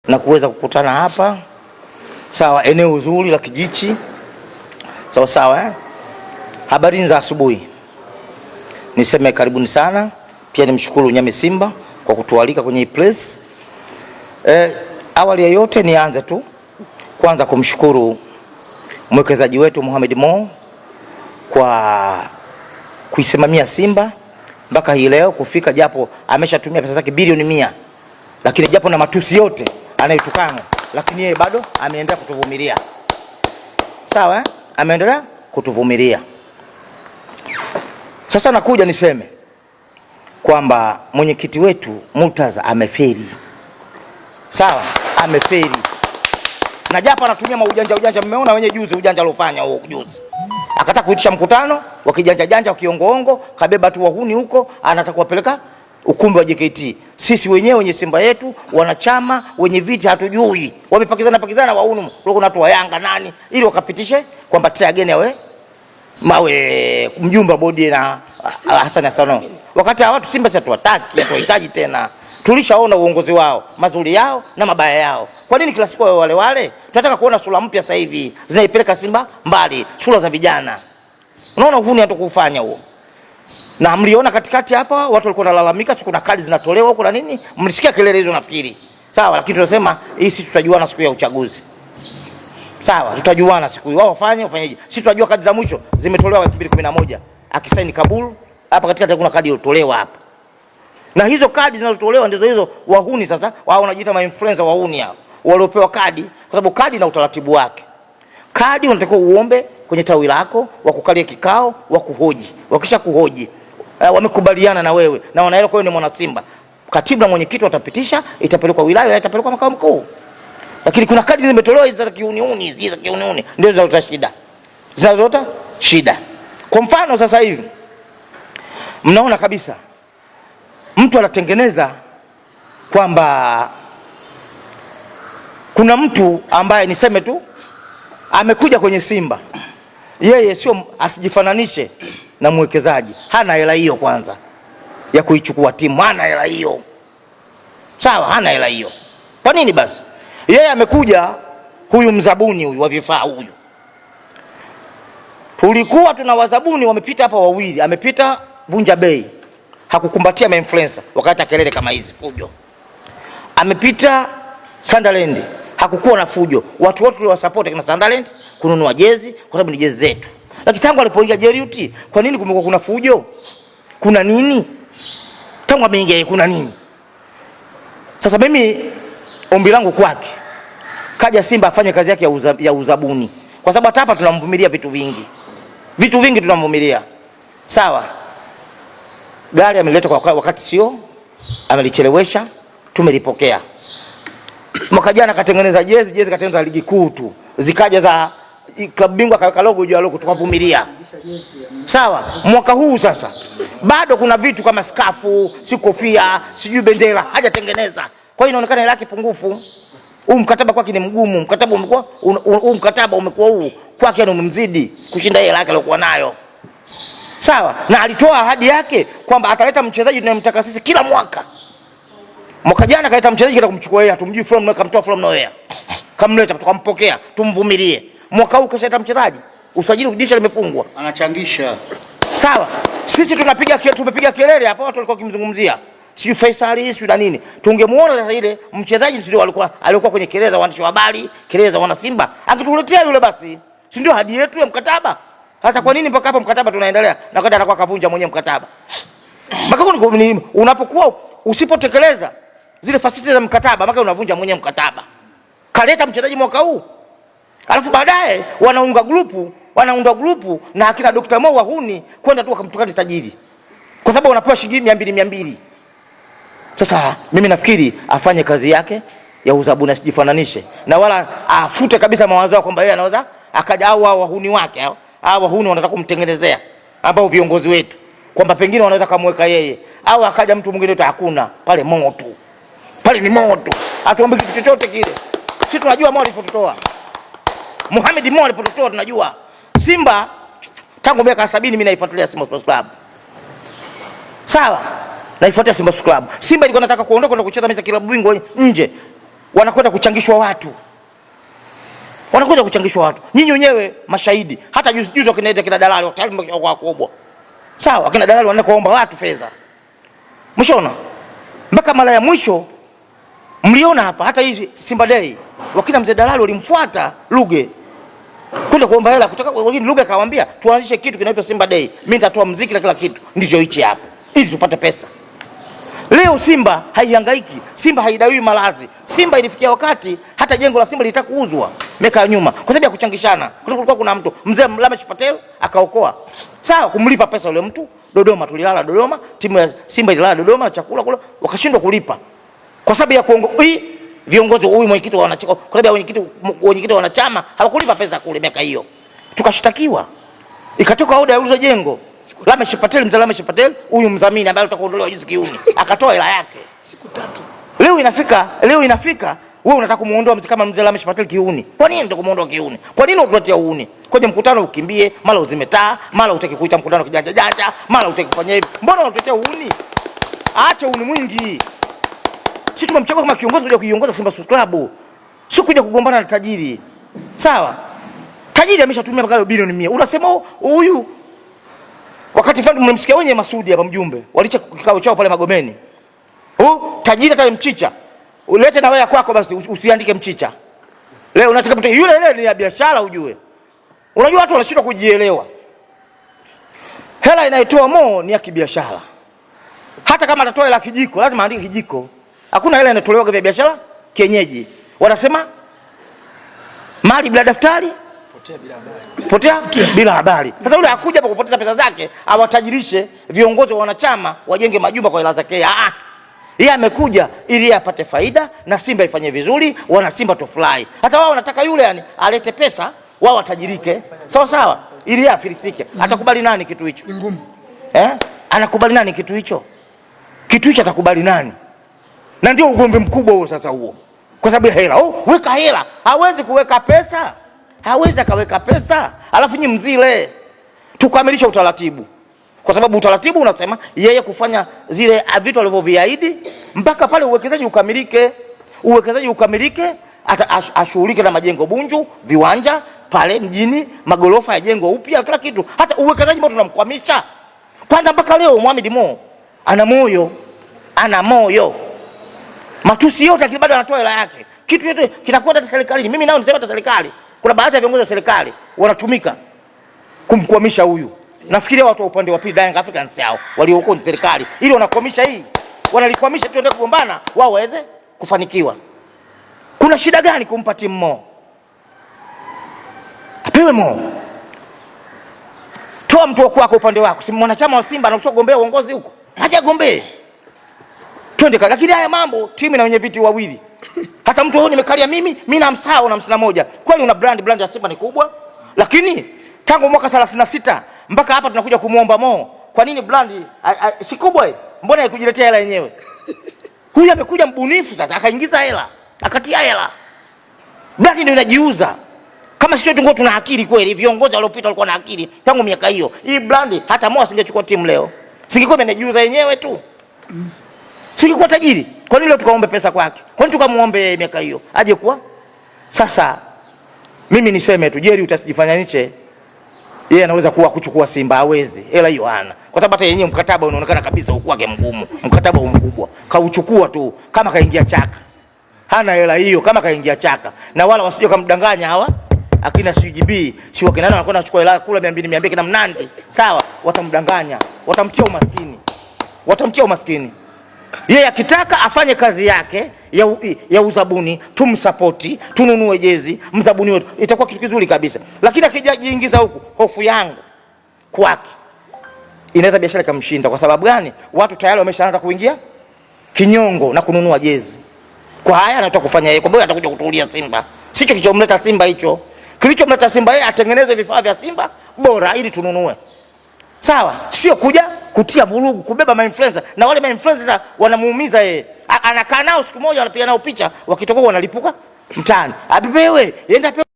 na kuweza kukutana hapa. Sawa, eneo zuri la Kijichi. Sawa sawa. Habari za asubuhi. Niseme karibuni sana. Pia nimshukuru Nyame Simba kwa kutualika kwenye hii place. Awali ya yote nianze tu kwanza kumshukuru mwekezaji wetu Mohamed Mo kwa kuisimamia Simba mpaka hii leo kufika, japo ameshatumia pesa zake bilioni 100, lakini japo na matusi yote anayotukana, lakini yeye bado ameendelea kutuvumilia. Sawa, ameendelea kutuvumilia. Sasa nakuja niseme kwamba mwenyekiti wetu Murtaza amefeli. Sawa, amefeli. Na japo anatumia maujanja, mmeona wenye juzi ujanja alofanya huo juzi. Akataka kuitisha mkutano wa kijanja wa kiongoongo, kabeba tu wahuni huko, anataka kuwapeleka ukumbi wa JKT. Sisi wenyewe wenye Simba yetu, wanachama, wenye viti hatujui. Wamepakizana wahuni, kuna watu wa Yanga nani ili wakapitishe kwamba tena ageni awe mawe mjumbe wa bodi na Hassan Hassan. Wakati watu Simba sasa tuwataki, tunahitaji tena. Tulishaona uongozi wao, mazuri yao na mabaya yao. Kwa nini kila siku wale? Tunataka kuona sura mpya sasa hivi zinaipeleka Simba mbali, sura za vijana. Unaona huni hatukufanya huo. Na mliona katikati hapa watu walikuwa wanalalamika, kuna kadi zinatolewa huko na nini? Mlisikia kelele hizo nafikiri. Sawa, lakini tunasema hii sisi tutajuana siku ya uchaguzi. Sawa, tutajuana siku hiyo. Wao wafanyeje? Sisi tunajua kadi za mwisho zimetolewa 2011. Akisaini Kabul, hapa katikati kuna kadi iliyotolewa hapa. Na hizo kadi zinazotolewa ndizo hizo wahuni sasa, wao wanajiita ma influencer wahuni hao. Waliopewa kadi, kwa sababu kadi na utaratibu wake. Kadi unatakiwa uombe kwenye tawi lako, wakukalia kikao, wakuhoji. Wakisha kuhoji, wamekubaliana na wewe na wanaelewa kwa wewe ni mwana Simba. Katibu na mwenyekiti watapitisha, itapelekwa wilaya, itapelekwa makao makuu. Lakini kuna kadi zimetolewa hizo za kiuniuni, ndio zinaleta shida. Zinaleta shida. Kwa mfano sasa hivi mnaona kabisa mtu anatengeneza kwamba kuna mtu ambaye niseme tu amekuja kwenye Simba. Yeye sio, asijifananishe na mwekezaji. Hana hela hiyo kwanza ya kuichukua timu, hana hela hiyo. Sawa, hana hela hiyo. Kwa nini basi? Yeye amekuja huyu mzabuni huyu wa vifaa huyu. Tulikuwa tuna wazabuni wamepita hapa wawili, amepita Vunja Bei. Hakukumbatia ma-influencer wakati kelele kama hizi fujo. Amepita Sunderland, hakukuwa na fujo. Watu wote waliwasupport kina Sunderland kununua jezi kwa sababu ni jezi zetu. Lakini tangu alipoingia Jeriuti, kwa nini kumekuwa kuna fujo? Kuna nini? Tangu ameingia kuna nini? Sasa mimi ombi langu kwake, kaja Simba afanye kazi yake ya uzabuni. Kwa sababu hata hapa tunamvumilia vitu vingi. Vitu vingi tunamvumilia. Sawa. Gari ameleta kwa wakati sio, amelichelewesha, tumelipokea. Mwaka jana katengeneza jezi katengeneza ligi kuu tu. Zikaja za klabu bingwa kaweka logo juu ya logo, tukavumilia. Sawa. Mwaka huu sasa bado kuna vitu kama skafu, si kofia, sijui bendera hajatengeneza. Kwa hiyo inaonekana ile yake pungufu. Huu mkataba kwake ni mgumu. Mkataba umekuwa mkataba umekuwa huu kwake ni umemzidi kushinda ile yake aliyokuwa nayo. Sawa, na alitoa ahadi yake kwamba ataleta mchezaji tunayemtaka sisi kila mwaka. Mwaka jana kaleta mchezaji kila kumchukua yeye, hatumjui from nowhere, kamtoa from nowhere. Kamleta tukampokea, tumvumilie. Mwaka huu kashaleta mchezaji, usajili dirisha limefungwa. Anachangisha. Sawa, sisi tumepiga kelele hapa, watu walikuwa kimzungumzia. Sio Faisal, sio na nini. Tungemuona sasa ile mchezaji sio alikuwa kwenye kelele za waandishi wa habari, kelele za wana Simba. Akituletea yule basi, si ndio hadi yetu ya mkataba? Sasa kwa nini mpaka hapo mkataba tunaendelea na kada anakuwa kavunja mwenyewe mkataba? Mpaka unapokuwa usipotekeleza zile facilities za mkataba, mpaka unavunja mwenyewe mkataba. Kaleta mchezaji mwaka huu. Alafu baadaye wanaunda grupu na akina Dr. Mo wahuni kwenda tu kumtukana tajiri. Kwa sababu wanapewa shilingi 200. Sasa mimi nafikiri afanye kazi yake ya uzabuni, asijifananishe na wala afute kabisa mawazo yake kwamba yeye anaweza akaja au wahuni wake hao wahuni wanataka kumtengenezea ambao viongozi wetu kwamba pengine wanaweza kumweka yeye au akaja mtu mwingine tu. Hakuna pale, moto pale ni moto, hatuombe kitu chochote kile. Sisi tunajua Mo alipototoa Mohamed Mo alipototoa, tunajua Simba tangu miaka 70 mimi naifuatilia Simba Sports Club. Sawa, naifuatilia Simba Sports Club. Simba ilikuwa inataka kuondoka na kucheza mechi ya klabu bingwa nje. wanakwenda kuchangishwa watu. Wanakuja kuchangishwa watu. Nyinyi wenyewe mashahidi. Hata juzi wakinaita kina dalali tayari mmekuwa wakubwa. Sawa, kina dalali wanaenda kuomba watu fedha. Mshaona? Mpaka mara ya mwisho mliona hapa hata hizi Simba Day. Wakina mzee dalali walimfuata Ruge. Kwenda kuomba hela kutoka wengine. Ruge akawaambia tuanzishe kitu kinaitwa Simba Day. Mimi nitatoa muziki na kila kitu. Ndicho hichi hapa. Ili tupate pesa. Leo Simba haihangaiki. Simba haidaiwi malazi. Simba ilifikia wakati hata jengo la Simba lilitaka kuuzwa miaka ya nyuma kwa sababu ya kuchangishana. Kulikuwa kuna mtu mzee Lamesh Patel akaokoa. Sawa, kumlipa pesa yule mtu. Dodoma tulilala Dodoma, timu ya Simba ililala Dodoma na chakula kula wakashindwa kulipa. Kwa sababu ya viongozi huyu mwenyekiti wa wanachama, kwa sababu mwenyekiti wa wanachama hawakulipa pesa kule miaka hiyo. Tukashtakiwa. Ikatoka oda ya uzo jengo. Lamesh Patel, mzee Lamesh Patel, huyu mdhamini ambaye utakuondolewa juzi kiuni, akatoa hela yake siku 3. Leo inafika wewe unataka kumuondoa mzee kama mzee Lamesh Patel kiuni. Kwa nini unataka kumuondoa kiuni? Kwa nini unatuletea uuni? Kwenye mkutano ukimbie, mara uzimetaa, mara utaki kuita mkutano kijanja janja, mara utaki kufanya hivi. Mbona unatuletea uuni? Acha uuni mwingi. Sisi tumemchagua kama kiongozi kuja kuiongoza Simba Sports Club. Sio kuja kugombana na tajiri. Sawa? Tajiri ameshatumia mpaka bilioni 100. Unasema huyu wakati fulani mmemsikia wenye Masudi hapa mjumbe. Walicha kikao chao pale Magomeni. Tajiri hata mchicha. Ulete na wewe kwako basi usiandike mchicha. Leo unataka mtu yule ni ya biashara ujue. Unajua watu wanashindwa kujielewa. Hela inayotoa Mo ni ya kibiashara. Hata kama atatoa hela kijiko, lazima aandike kijiko. Hakuna hela inatolewa kwa biashara kienyeji. Wanasema mali bila daftari, potea bila habari. Sasa yule hakuja hapa kupoteza pesa zake, awatajirishe viongozi wa wanachama wajenge majumba kwa hela zake. Yeye amekuja ili apate faida na Simba ifanye vizuri, wana Simba to fly. Hata wao wanataka yule yani alete pesa, wao watajirike. Sawa, ili yeye afilisike. Atakubali nani kitu hicho? Ni ngumu. Anakubali nani kitu hicho? Kitu hicho atakubali nani? Na ndio ugombe mkubwa huo sasa huo. Kwa sababu ya hela. Weka hela. Hawezi kuweka pesa. Hawezi akaweka pesa. Alafu nyinyi mzile. Tukamilisha utaratibu. Kwa sababu utaratibu unasema yeye kufanya zile vitu alivyoviahidi mpaka pale uwekezaji ukamilike. Uwekezaji ukamilike, ashughulike na majengo Bunju, viwanja pale mjini, magorofa ya jengo upya, kila kitu. Hata uwekezaji mbona tunamkwamisha? Kwanza mpaka leo Mohamed Mo ana moyo. Matusi yote bado anatoa hela yake. Kitu yote kinakwenda serikalini. Mimi nao nisema hata serikali. Kuna baadhi ya viongozi wa serikali wanatumika kumkwamisha huyu. Nafikiria watu wa upande wa pili Young Africans yao walioko ni serikali. Ili wanakwamisha hii. Wanalikwamisha tuende kugombana wao waweze kufanikiwa. Kuna shida gani kumpa timu Mo? Apewe Mo. Toa mtu wako upande wako. Si mwanachama wa Simba anataka kugombea uongozi huko. Haja gombee. Twende lakini haya mambo timu na wenye viti wawili. Hata mtu huyu nimekalia mimi na msao na 51. Kweli una brand ya Simba ni kubwa. Lakini tangu mwaka 36 mpaka hapa tunakuja kumuomba Mo. Kwa nini brand si kubwa? Mbona haikujiletea hela yenyewe? Huyu amekuja mbunifu sasa akaingiza hela, akatia hela. Brand ndio inajiuza. Kama sisi tungekuwa tuna akili kweli, viongozi waliopita walikuwa na akili tangu miaka hiyo. Hii brand hata Mo asingechukua timu leo. Singekuwa imejiuza yenyewe tu. Singekuwa tajiri. Kwa nini leo tukaombe pesa kwake? Kwa nini tukamuombe miaka hiyo? Aje kuwa? Sasa mimi niseme tu Jerry utasijifanya niche. Yeye anaweza kuchukua Simba hawezi. Hela hiyo hana. Kwa sababu hata yenyewe mkataba unaonekana kabisa ukuwake mgumu. Mkataba mkubwa. Kauchukua tu kama kaingia chaka. Hana hela hiyo kama kaingia chaka. Na wala wasije kumdanganya hawa. Akina CGB, si wakina nani wanakwenda kuchukua hela kula 200 kina Mnandi. Sawa, watamdanganya. Watamtia umaskini. Yeye akitaka afanye kazi yake ya uzabuni, tumsapoti, tununue jezi, mzabuni wetu. Itakuwa kitu kizuri kabisa. Lakini akijiingiza huku, hofu yangu kwake inaweza biashara kumshinda. Kwa sababu gani? Watu tayari wameshaanza kuingia kinyongo na kununua jezi. Kwa haya anataka kufanya yeye, kwa sababu atakuja kutulia Simba. Sicho kilichomleta Simba hicho. Kilichomleta Simba yeye atengeneze vifaa vya Simba bora ili tununue. Sawa, sio kuja kutia vurugu, kubeba ma-influencer na wale ma-influencer wanamuumiza yeye. Anakaa nao siku moja wanapiga nao picha, wakitoka wanalipuka mtaani. Abibewe, yenda